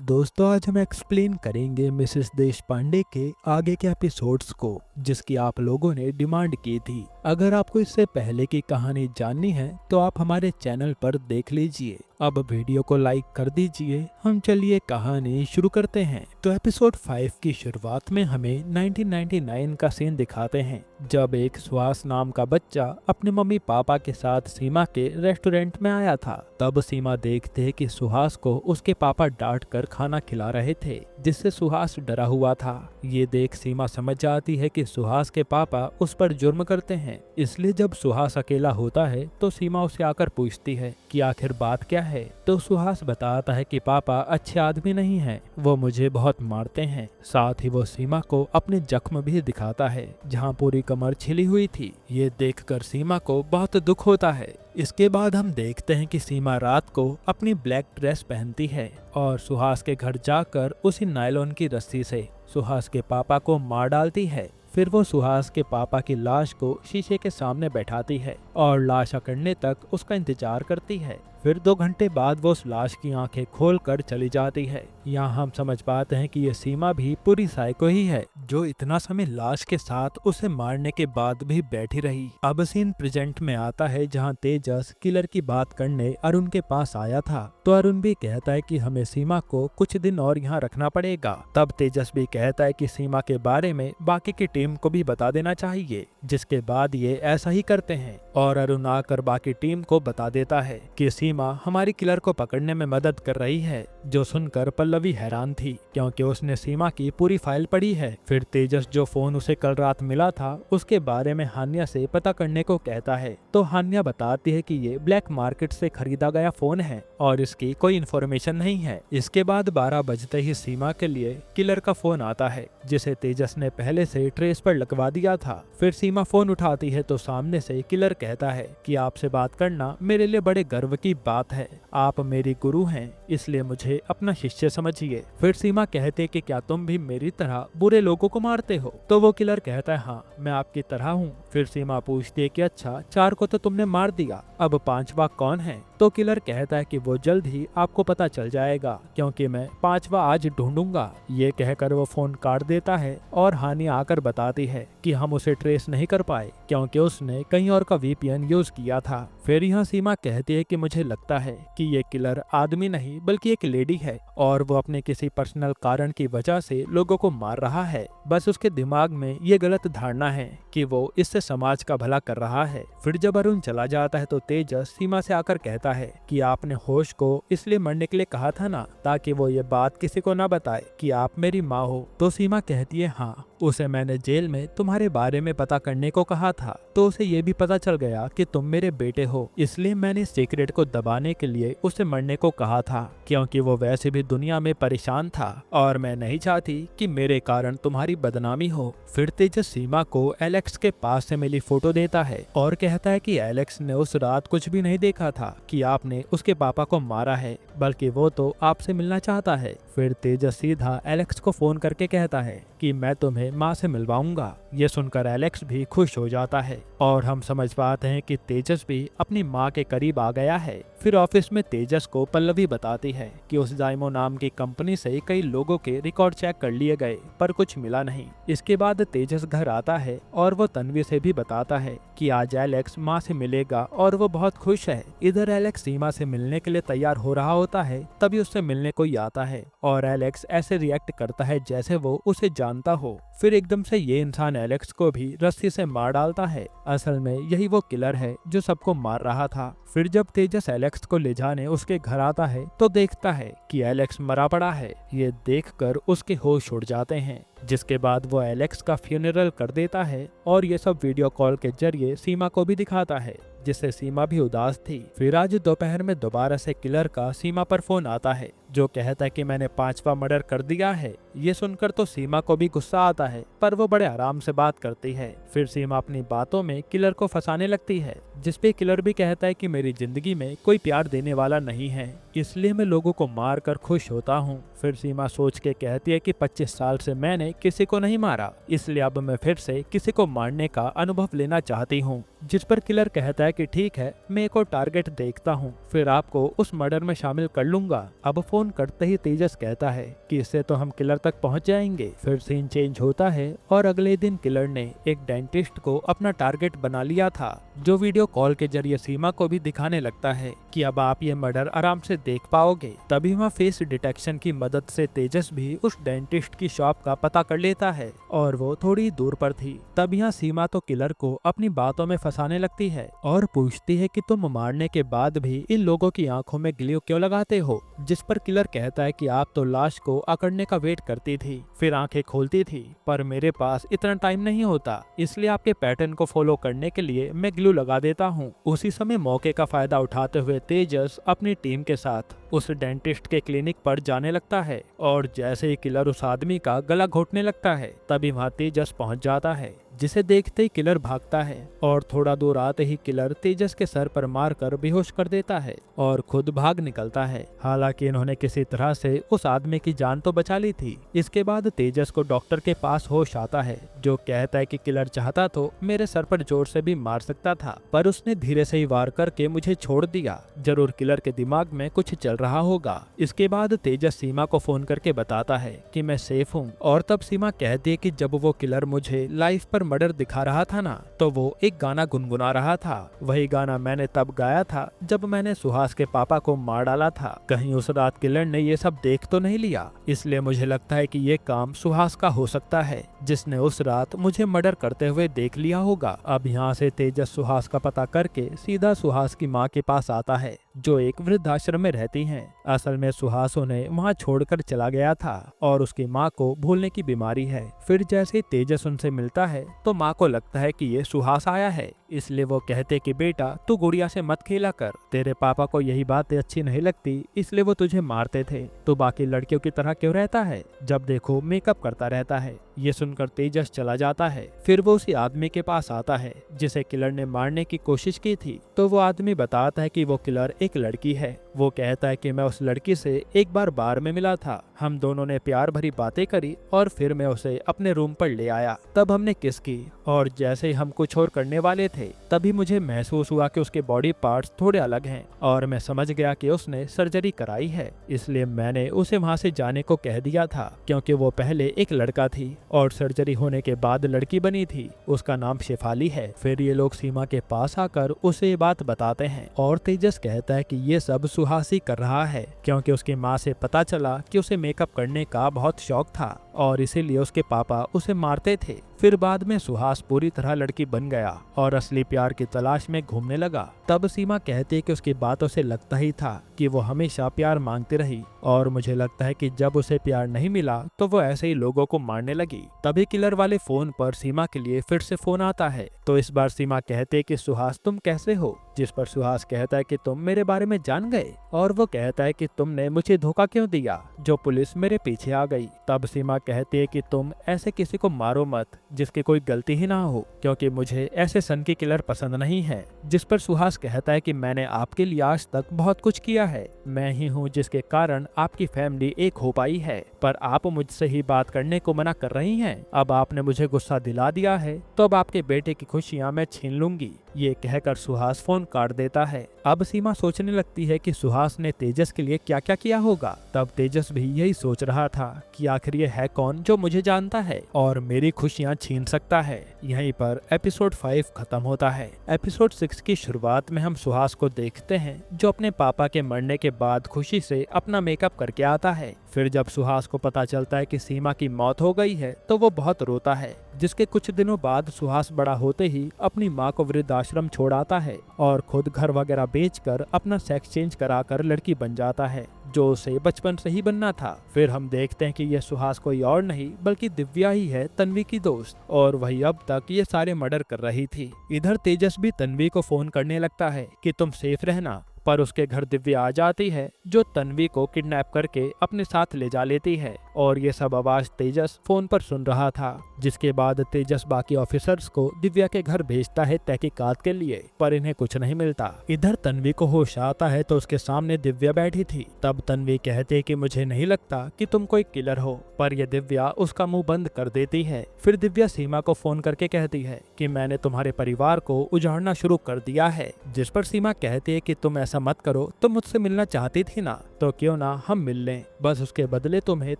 दोस्तों आज हम एक्सप्लेन करेंगे मिसेस देशपांडे के आगे के एपिसोड्स को जिसकी आप लोगों ने डिमांड की थी। अगर आपको इससे पहले की कहानी जाननी है तो आप हमारे चैनल पर देख लीजिए। अब वीडियो को लाइक कर दीजिए। हम चलिए कहानी शुरू करते हैं। तो एपिसोड 5 की शुरुआत में हमें 1999 का सीन दिखाते हैं जब एक सुहास नाम का बच्चा अपने मम्मी पापा के साथ सीमा के रेस्टोरेंट में आया था। तब सीमा देखते है कि सुहास को उसके पापा डांट कर खाना खिला रहे थे जिससे सुहास डरा हुआ था। ये देख सीमा समझ जाती है कि सुहास के पापा उस पर जुर्म करते हैं। इसलिए जब सुहास अकेला होता है तो सीमा उसे आकर पूछती है कि आखिर बात क्या है। तो सुहास बताता है कि पापा अच्छे आदमी नहीं हैं, वो मुझे बहुत मारते हैं। साथ ही वो सीमा को अपने जख्म भी दिखाता है जहाँ पूरी कमर छिली हुई थी। ये देखकर सीमा को बहुत दुख होता है। इसके बाद हम देखते हैं कि सीमा रात को अपनी ब्लैक ड्रेस पहनती है और सुहास के घर जाकर उसी नायलॉन की रस्सी से सुहास के पापा को मार डालती है। फिर वो सुहास के पापा की लाश को शीशे के सामने बैठाती है और लाश अकड़ने तक उसका इंतजार करती है। फिर 2 घंटे बाद वो उस लाश की आंखें खोलकर चली जाती है। यहाँ हम समझ पाते हैं कि ये सीमा भी पूरी साइको ही है जो इतना समय लाश के साथ उसे मारने के बाद भी बैठी रही। अब सीन प्रेजेंट में आता है जहाँ तेजस किलर की बात करने अरुण के पास आया था। तो अरुण भी कहता है कि हमें सीमा को कुछ दिन और यहाँ रखना पड़ेगा। तब तेजस भी कहता है कि सीमा के बारे में बाकी की टीम को भी बता देना चाहिए, जिसके बाद ये ऐसा ही करते हैं और अरुण आकर बाकी टीम को बता देता है कि सीमा हमारी किलर को पकड़ने में मदद कर रही है। जो सुनकर पल्लवी हैरान थी क्योंकि उसने सीमा की पूरी फाइल पढ़ी है। फिर तेजस जो फोन उसे कल रात मिला था उसके बारे में हान्या से पता करने को कहता है। तो हान्या बताती है कि ये ब्लैक मार्केट से खरीदा गया फोन है और इसकी कोई इन्फॉर्मेशन नहीं है। इसके बाद 12 बजते ही सीमा के लिए किलर का फोन आता है जिसे तेजस ने पहले से ट्रेस पर लगवा दिया था। फिर सीमा फोन उठाती है तो सामने से किलर कहता है कि आपसे बात करना मेरे लिए बड़े गर्व की बात है। आप मेरी गुरु हैं, इसलिए मुझे अपना शिष्य समझिए। फिर सीमा कहते कि क्या तुम भी मेरी तरह बुरे लोगों को मारते हो? तो वो किलर कहता है हाँ, मैं आपकी तरह हूँ। फिर सीमा पूछती है कि अच्छा 4 को तो तुमने मार दिया, अब 5वां कौन है? तो किलर कहता है कि वो जल्द ही आपको पता चल जाएगा क्योंकि मैं 5वां आज ढूंढूंगा। ये कहकर वो फोन काट देता है और हानिया आकर बताती है कि हम उसे ट्रेस नहीं कर पाए क्योंकि उसने कहीं और का वीपीएन यूज किया था। फिर यहाँ सीमा कहती है कि मुझे लगता है कि ये किलर आदमी नहीं बल्कि एक लेडी है और वो अपने किसी पर्सनल कारण की वजह से लोगों को मार रहा है। बस उसके दिमाग में ये गलत धारणा है कि वो इससे समाज का भला कर रहा है। फिर जब अरुण चला जाता है तो तेजस सीमा से आकर कहता है कि आपने होश को इसलिए मरने के लिए कहा था ना, ताकि वो ये बात किसी को ना बताए कि आप मेरी माँ हो। तो सीमा कहती है हाँ, उसे मैंने जेल में तुम्हारे बारे में पता करने को कहा था तो उसे ये भी पता चल गया कि तुम मेरे बेटे हो, इसलिए मैंने सीक्रेट को दबाने के लिए उसे मरने को कहा था क्योंकि वो वैसे भी दुनिया में परेशान था और मैं नहीं चाहती कि मेरे कारण तुम्हारी बदनामी हो। फिर तेजस सीमा को एलेक्स के पास से मिली फोटो देता है और कहता है कि एलेक्स ने उस रात कुछ भी नहीं देखा था कि आपने उसके पापा को मारा है, बल्कि वो तो आपसे मिलना चाहता है। फिर तेजस सीधा एलेक्स को फोन करके कहता है कि मैं तुम्हें माँ से मिलवाऊंगा। ये सुनकर एलेक्स भी खुश हो जाता है और हम समझ पाते हैं कि तेजस भी अपनी माँ के करीब आ गया है। फिर ऑफिस में तेजस को पल्लवी बताती है कि उस जाइमो नाम की कंपनी से कई लोगों के रिकॉर्ड चेक कर लिए गए पर कुछ मिला नहीं। इसके बाद तेजस घर आता है और वो तन्वी से भी बताता है कि आज एलेक्स माँ से मिलेगा और वो बहुत खुश है। इधर एलेक्स सीमा से मिलने के लिए तैयार हो रहा होता है तभी उससे मिलने कोई आता है और एलेक्स ऐसे रिएक्ट करता है जैसे वो उसे जानता हो। फिर एकदम से ये इंसान एलेक्स को भी रस्सी से मार डालता है। असल में यही वो किलर है जो सबको मार रहा था। फिर जब तेजस एलेक्स को ले जाने उसके घर आता है तो देखता है कि एलेक्स मरा पड़ा है। ये देखकर उसके होश उड़ जाते हैं, जिसके बाद वो एलेक्स का फ्यूनरल कर देता है और ये सब वीडियो कॉल के जरिए सीमा को भी दिखाता है, जिससे सीमा भी उदास थी। फिर आज दोपहर में दोबारा से किलर का सीमा पर फोन आता है जो कहता है कि मैंने 5वां मर्डर कर दिया है। ये सुनकर तो सीमा को भी गुस्सा आता है पर वो बड़े आराम से बात करती है। फिर सीमा अपनी बातों में किलर को फंसाने लगती है, जिसपे किलर भी कहता है कि मेरी जिंदगी में कोई प्यार देने वाला नहीं है, इसलिए मैं लोगों को मार कर खुश होता हूँ। फिर सीमा सोच के कहती है कि 25 साल से मैंने किसी को नहीं मारा, इसलिए अब मैं फिर से किसी को मारने का अनुभव लेना चाहती हूँ। जिस पर किलर कहता है कि ठीक है, मैं एक और टारगेट देखता हूँ, फिर आपको उस मर्डर में शामिल कर लूंगा। अब फोन करते ही तेजस कहता है कि इससे तो हम किलर तक पहुँच जाएंगे। फिर सीन चेंज होता है और अगले दिन किलर ने एक डेंटिस्ट को अपना टारगेट बना लिया था, जो वीडियो कॉल के जरिए सीमा को भी दिखाने लगता है कि अब आप ये मर्डर आराम से देख पाओगे। तभी वहाँ फेस डिटेक्शन की मदद से तेजस भी उस डेंटिस्ट की शॉप का पता कर लेता है और वो थोड़ी दूर पर थी। तब यहाँ सीमा तो किलर को अपनी बातों में फंसाने लगती है और पूछती है कि तुम मारने के बाद भी इन लोगों की आंखों में ग्लू क्यों लगाते हो, जिस पर किलर कहता है कि आप तो लाश को अकड़ने का वेट करती थी, फिर आंखें खोलती थी, पर मेरे पास इतना टाइम नहीं होता, इसलिए आपके पैटर्न को फॉलो करने के लिए मैं ग्लू लगा देता हूँ। उसी समय मौके का फायदा उठाते हुए तेजस अपनी टीम के साथ उस डेंटिस्ट के क्लिनिक पर जाने लगता है और जैसे ही किलर उस आदमी का गला घोटने लगता है तभी वहाँ तेजस पहुँच जाता है, जिसे देखते ही किलर भागता है और थोड़ा दूर आते ही किलर तेजस के सर पर मारकर बेहोश कर देता है और खुद भाग निकलता है। हालांकि इन्होंने किसी तरह से उस आदमी की जान तो बचा ली थी। इसके बाद तेजस को डॉक्टर के पास होश आता है, जो कहता है कि किलर चाहता तो मेरे सर पर जोर से भी मार सकता था, पर उसने धीरे से ही वार करके मुझे छोड़ दिया। जरूर किलर के दिमाग में कुछ चल रहा होगा। इसके बाद तेजस सीमा को फोन करके बताता है कि मैं सेफ हूँ और तब सीमा कहती है कि जब वो किलर मुझे लाइव पर मर्डर दिखा रहा था ना, तो वो एक गाना गुनगुना रहा था। वही गाना मैंने तब गाया था जब मैंने सुहास के पापा को मार डाला था। कहीं उस रात किलर ने ये सब देख तो नहीं लिया, इसलिए मुझे लगता है कि ये काम सुहास का हो सकता है, जिसने उस रात मुझे मर्डर करते हुए देख लिया होगा। अब यहाँ से तेजस सुहास का पता करके सीधा सुहास की माँ के पास आता है, जो एक वृद्धाश्रम में रहती हैं। असल में सुहास उन्हें वहाँ छोड़कर चला गया था और उसकी माँ को भूलने की बीमारी है। फिर जैसे ही तेजस उनसे मिलता है तो माँ को लगता है कि ये सुहास आया है, इसलिए वो कहते कि बेटा तू गुड़िया से मत खेला कर, तेरे पापा को यही बातें अच्छी नहीं लगती, इसलिए वो तुझे मारते थे। तो बाकी लड़कियों की तरह क्यों रहता है, जब देखो मेकअप करता रहता है। ये सुनकर तेजस चला जाता है। फिर वो उसी आदमी के पास आता है जिसे किलर ने मारने की कोशिश की थी। तो वो आदमी बताता है कि वो किलर एक लड़की है। वो कहता है कि मैं उस लड़की से एक बार बार में मिला था, हम दोनों ने प्यार भरी बातें करी और फिर मैं उसे अपने रूम पर ले आया। तब हमने किस की और जैसे ही हम कुछ और करने वाले थे तभी मुझे महसूस हुआ कि उसके बॉडी पार्ट्स थोड़े अलग हैं और मैं समझ गया कि उसने सर्जरी कराई है, इसलिए मैंने उसे वहां से जाने को कह दिया था, क्योंकि वो पहले एक लड़का थी और सर्जरी होने के बाद लड़की बनी थी। उसका नाम शेफाली है। फिर ये लोग सीमा के पास आकर उसे ये बात बताते हैं और तेजस कहता है कि ये सब सुहास ही कर रहा है, क्योंकि उसकी माँ से पता चला कि उसे मेकअप करने का बहुत शौक था और इसीलिए उसके पापा उसे मारते थे। फिर बाद में सुहास पूरी तरह लड़की बन गया और असली प्यार की तलाश में घूमने लगा। तब सीमा कहती है कि उसकी बातों से लगता ही था कि वो हमेशा प्यार मांगती रही और मुझे लगता है कि जब उसे प्यार नहीं मिला तो वो ऐसे ही लोगों को मारने लगी। तभी किलर वाले फोन पर सीमा के लिए फिर से फोन आता है। तो इस बार सीमा कहते है कि सुहास तुम कैसे हो, जिस पर सुहास कहता है कि तुम मेरे बारे में जान गए और वो कहता है कि तुमने मुझे धोखा क्यों दिया, जो पुलिस मेरे पीछे आ गई। तब सीमा कहती है कि तुम ऐसे किसी को मारो मत जिसकी कोई गलती ही ना हो, क्योंकि मुझे ऐसे सनकी किलर पसंद नहीं है। जिस पर सुहास कहता है कि मैंने आपके लिए आज तक बहुत कुछ किया है, मैं ही हूँ जिसके कारण आपकी फैमिली एक हो पाई है, पर आप मुझसे ही बात करने को मना कर रही हैं। अब आपने मुझे गुस्सा दिला दिया है तो अब आपके बेटे की खुशियाँ मैं छीन लूंगी। ये कहकर सुहास फोन काट देता है। अब सीमा सोचने लगती है कि सुहास ने तेजस के लिए क्या क्या किया होगा। तब तेजस भी यही सोच रहा था कि आखिर ये है कौन जो मुझे जानता है और मेरी खुशियां छीन सकता है। यहीं पर एपिसोड 5 खत्म होता है। एपिसोड 6 की शुरुआत में हम सुहास को देखते हैं जो अपने पापा के मरने के बाद खुशी से अपना मेकअप करके आता है। फिर जब सुहास को पता चलता है कि सीमा की मौत हो गई है तो वो बहुत रोता है, जिसके कुछ दिनों बाद सुहास बड़ा होते ही अपनी माँ को वृद्धाश्रम छोड़ आता है और खुद घर वगैरह बेचकर अपना सेक्स चेंज कराकर लड़की बन जाता है, जो उसे बचपन से ही बनना था। फिर हम देखते हैं कि यह सुहास कोई और नहीं बल्कि दिव्या ही है, तन्वी की दोस्त, और वही अब तक ये सारे मर्डर कर रही थी। इधर तेजस भी तन्वी को फोन करने लगता है कि तुम सेफ रहना, पर उसके घर दिव्या आ जाती है जो तन्वी को किडनैप करके अपने साथ ले जा लेती है। और ये सब आवाज तेजस फोन पर सुन रहा था। जिसके बाद तेजस बाकी ऑफिसर्स को दिव्या के घर भेजता है तहकीकात के लिए, पर इन्हें कुछ नहीं मिलता। इधर तन्वी को होश आता है तो उसके सामने दिव्या बैठी थी। तब तन्वी कहती है कि मुझे नहीं लगता कि तुम कोई किलर हो, पर यह दिव्या उसका मुंह बंद कर देती है। फिर दिव्या सीमा को फोन करके कहती है कि मैंने तुम्हारे परिवार को उजाड़ना शुरू कर दिया है। जिस पर सीमा कहती है कि तुम ऐसा मत करो, तुम मुझसे मिलना चाहती थी ना, तो क्यों ना हम मिल लें, बस उसके बदले तुम्हें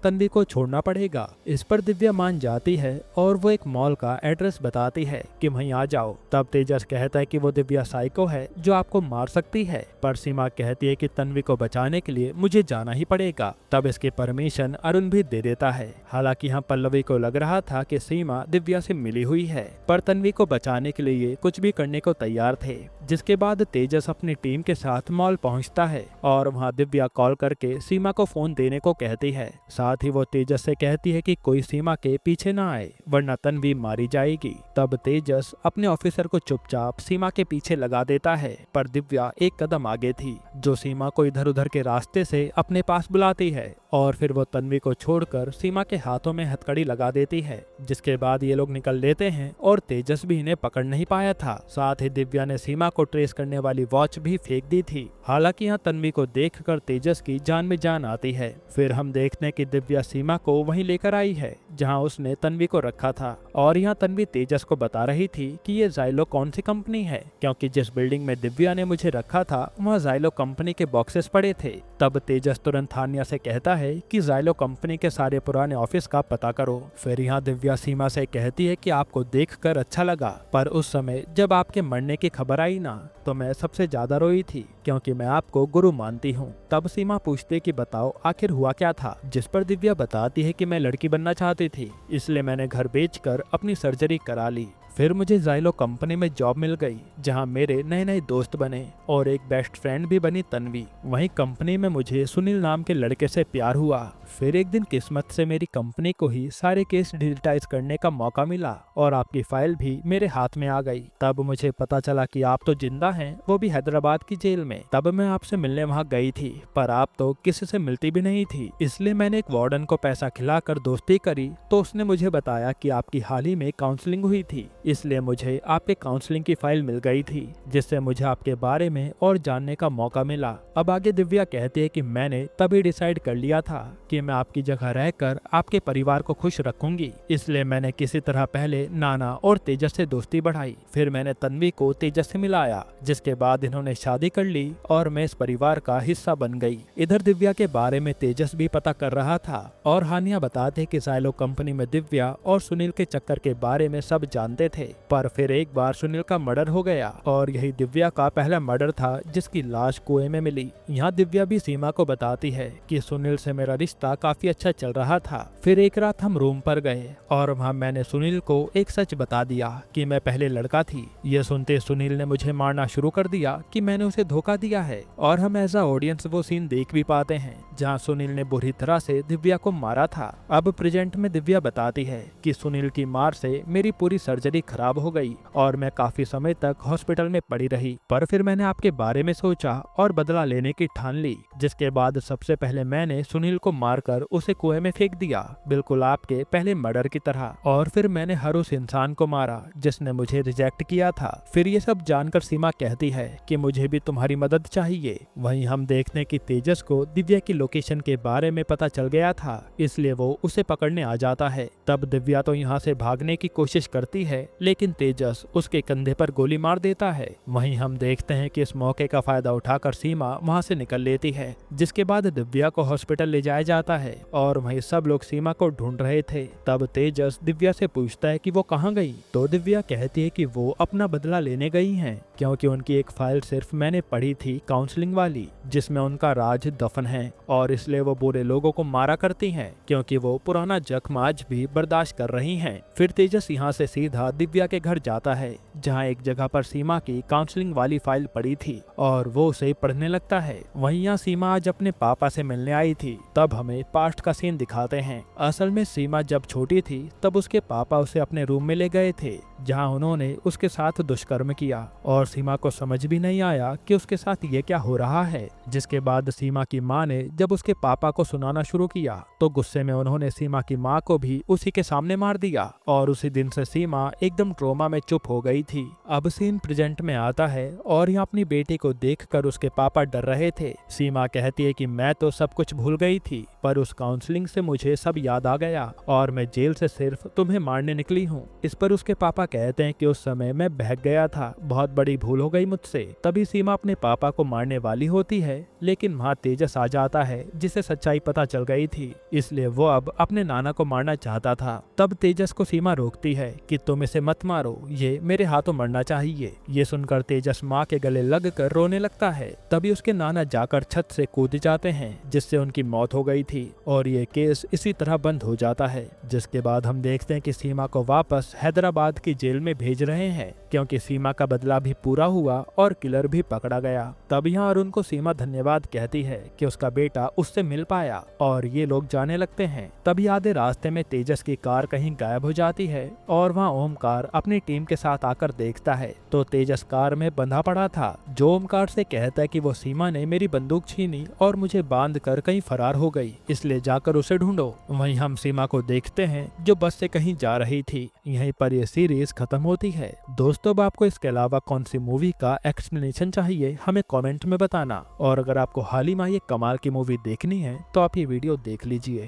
तन्वी को छोड़ना पड़ेगा। इस पर दिव्या मान जाती है और वो एक मॉल का एड्रेस बताती है कि वहीं आ जाओ। तब तेजस कहता है कि वो दिव्या साइको है जो आपको मार सकती है, पर सीमा कहती है कि तन्वी को बचाने के लिए मुझे जाना ही पड़ेगा। तब इसकी परमिशन अरुण भी दे देता है। हालांकि यहाँ पल्लवी को लग रहा था कि सीमा दिव्या से मिली हुई है, पर तन्वी को बचाने के लिए कुछ भी करने को तैयार थे। जिसके बाद तेजस अपनी टीम के साथ मॉल पहुंचता है और वहां दिव्या कॉल करके सीमा को फोन देने को कहती है। साथ ही वो तेजस से कहती है कि कोई सीमा के पीछे ना आए वरना तन्वी मारी जाएगी। तब तेजस अपने ऑफिसर को चुपचाप सीमा के पीछे लगा देता है, पर दिव्या एक कदम आगे थी जो सीमा को इधर उधर के रास्ते से अपने पास बुलाती है और फिर वो तन्वी को छोड़कर सीमा के हाथों में हथकड़ी लगा देती है। जिसके बाद ये लोग निकल लेते हैं और तेजस भी इन्हें पकड़ नहीं पाया था। साथ ही दिव्या ने सीमा को ट्रेस करने वाली वॉच भी फेंक दी थी। हालांकि यहाँ तन्वी को देखकर तेजस की जान में जान आती है। फिर हम देखते हैं कि दिव्या सीमा को वहीं लेकर आई है जहाँ उसने तन्वी को रखा था, और यहाँ तन्वी तेजस को बता रही थी कि ये जाइलो कौन सी कंपनी है, क्योंकि जिस बिल्डिंग में दिव्या ने मुझे रखा था वहाँ जाइलो कंपनी के बॉक्सेस पड़े थे। तब तेजस तुरंत थानिया से कहता है कि जाइलो कंपनी के सारे पुराने ऑफिस का पता करो। फिर यहाँ दिव्या सीमा से कहती है कि आपको देखकर अच्छा लगा, पर उस समय जब आपके मरने की खबर आई ना, तो मैं सबसे ज्यादा रोई थी क्योंकि मैं आपको गुरु मानती हूँ। तब सीमा पूछती कि बताओ आखिर हुआ क्या था। जिस पर दिव्या बताती है कि मैं लड़की बनना चाहती थी, इसलिए मैंने घर बेचकर अपनी सर्जरी करा ली। फिर मुझे जाइलो कंपनी में जॉब मिल गई जहां मेरे नए नए दोस्त बने और एक बेस्ट फ्रेंड भी बनी तन्वी। वहीं कंपनी में मुझे सुनील नाम के लड़के से प्यार हुआ। फिर एक दिन किस्मत से मेरी कंपनी को ही सारे केस डिजिटाइज करने का मौका मिला और आपकी फाइल भी मेरे हाथ में आ गई। तब मुझे पता चला कि आप तो जिंदा हैं, वो भी हैदराबाद की जेल में। तब मैं आपसे मिलने वहाँ गई थी, पर आप तो किसी से मिलती भी नहीं थी। इसलिए मैंने एक वार्डन को पैसा खिलाकर दोस्ती करी, तो उसने मुझे बताया कि आपकी हाल ही में काउंसलिंग हुई थी, इसलिए मुझे आपके काउंसलिंग की फाइल मिल गई थी, जिससे मुझे आपके बारे में और जानने का मौका मिला। अब आगे दिव्या कहती है कि मैंने तभी डिसाइड कर लिया था कि मैं आपकी जगह रहकर आपके परिवार को खुश रखूंगी, इसलिए मैंने किसी तरह पहले नाना और तेजस से दोस्ती बढ़ाई। फिर मैंने तन्वी को तेजस से मिलाया, जिसके बाद इन्होंने शादी कर ली और मैं इस परिवार का हिस्सा बन गई। इधर दिव्या के बारे में तेजस भी पता कर रहा था और हानिया बताते कि जाइलो कंपनी में दिव्या और सुनील के चक्कर के बारे में सब जानते थे। पर फिर एक बार सुनील का मर्डर हो गया और यही दिव्या का पहला मर्डर था जिसकी लाश कुएं में मिली। यहाँ दिव्या भी सीमा को बताती है कि सुनील से मेरा रिश्ता काफी अच्छा चल रहा था। फिर एक रात हम रूम पर गए और वहाँ मैंने सुनील को एक सच बता दिया कि मैं पहले लड़का थी। ये सुनते सुनील ने मुझे मारना शुरू कर दिया कि मैंने उसे धोखा दिया है, और हम एज अ ऑडियंस वो सीन देख भी पाते हैं जहाँ सुनील ने बुरी तरह से दिव्या को मारा था। अब प्रेजेंट में दिव्या बताती है कि सुनील की मार से मेरी पूरी सर्जरी खराब हो गई और मैं काफी समय तक हॉस्पिटल में पड़ी रही, पर फिर मैंने आपके बारे में सोचा और बदला लेने की ठान ली, जिसके बाद सबसे पहले मैंने सुनील को मारकर उसे कुएं में फेंक दिया, बिल्कुल आपके पहले मर्डर की तरह। और फिर मैंने हर उस इंसान को मारा जिसने मुझे रिजेक्ट किया था। फिर ये सब जानकर सीमा कहती है कि मुझे भी तुम्हारी मदद चाहिए। वहीं हम देखते हैं कि तेजस को दिव्या की लोकेशन के बारे में पता चल गया था, इसलिए वो उसे पकड़ने आ जाता है। तब दिव्या तो यहाँ से भागने की कोशिश करती है, लेकिन तेजस उसके कंधे पर गोली मार देता है। वहीं हम देखते हैं कि इस मौके का फायदा उठाकर सीमा वहां से निकल लेती है, जिसके बाद दिव्या को हॉस्पिटल ले जाया जाता है और वहीं सब लोग सीमा को ढूंढ रहे थे। तब तेजस दिव्या से पूछता है कि वो कहाँ गई, तो दिव्या कहती है कि वो अपना बदला लेने गई हैं, क्योंकि उनकी एक फाइल सिर्फ मैंने पढ़ी थी काउंसलिंग वाली, जिसमें उनका राज दफन है और इसलिए वो बुरे लोगों को मारा करती हैं, क्योंकि वो पुराना जख्म आज भी बर्दाश्त कर रही हैं। फिर तेजस यहाँ से सीधा दिव्या के घर जाता है जहाँ एक जगह पर सीमा की काउंसलिंग वाली फाइल पड़ी थी और वो उसे पढ़ने लगता है। वहीं यहाँ सीमा आज अपने पापा से मिलने आई थी। तब हमें पास्ट का सीन दिखाते हैं। असल में सीमा जब छोटी थी तब उसके पापा उसे अपने रूम में ले गए थे जहां उन्होंने उसके साथ दुष्कर्म किया और सीमा को समझ भी नहीं आया कि उसके साथ ये क्या हो रहा है। जिसके बाद सीमा की माँ ने जब उसके पापा को सुनाना शुरू किया तो गुस्से में उन्होंने सीमा की माँ को भी उसी के सामने मार दिया और उसी दिन से सीमा एकदम ट्रोमा में चुप हो गई थी। अब सीन प्रेजेंट में आता है और यहाँ अपनी बेटी को देखकर उसके पापा डर रहे थे। सीमा कहती है कि मैं तो सब कुछ भूल गई थी, पर उस काउंसलिंग से मुझे सब याद आ गया और मैं जेल से सिर्फ तुम्हें मारने निकली हूँ। इस पर उसके पापा कहते हैं कि उस समय मैं बहक गया था, बहुत बड़ी भूल हो गई मुझसे। तभी सीमा अपने पापा को मारने वाली होती है, लेकिन वहाँ तेजस आ जाता है जिसे सच्चाई पता चल गई थी, इसलिए वो अब अपने नाना को मारना चाहता था। तब तेजस को सीमा रोकती है कि तुम इसे मत मारो, ये मेरे हाथों मरना चाहिए। ये सुनकर तेजस माँ के गले लगकर रोने लगता है। तभी उसके नाना जाकर छत से कूद जाते हैं, जिससे उनकी मौत हो गई थी और ये केस इसी तरह बंद हो जाता है। जिसके बाद हम देखते हैं कि सीमा को वापस हैदराबाद की जेल में भेज रहे हैं, क्योंकि सीमा का बदला भी पूरा हुआ और किलर भी पकड़ा गया। तब यहाँ अरुण को सीमा धन्यवाद कहती है कि उसका बेटा उससे मिल पाया और ये लोग जाने लगते हैं। तभी आधे रास्ते में तेजस की कार कहीं गायब हो जाती है और वहाँ ओमकार अपनी टीम के साथ आकर देखता है तो तेजस कार में बंधा पड़ा था, जो ओमकार से कहता है कि वो सीमा ने मेरी बंदूक छीनी और मुझे बांध कर कहीं फरार हो गई, इसलिए जाकर उसे ढूंढो। वहीं हम सीमा को देखते हैं जो बस से कहीं जा रही थी। यहीं पर ये सीरीज खत्म होती है। दोस्तों, अब आपको इसके अलावा कौन सी मूवी का एक्सप्लेनेशन चाहिए हमें कमेंट में बताना, और अगर आपको हाल ही में ये कमाल की मूवी देखनी है तो आप ये वीडियो देख लीजिए।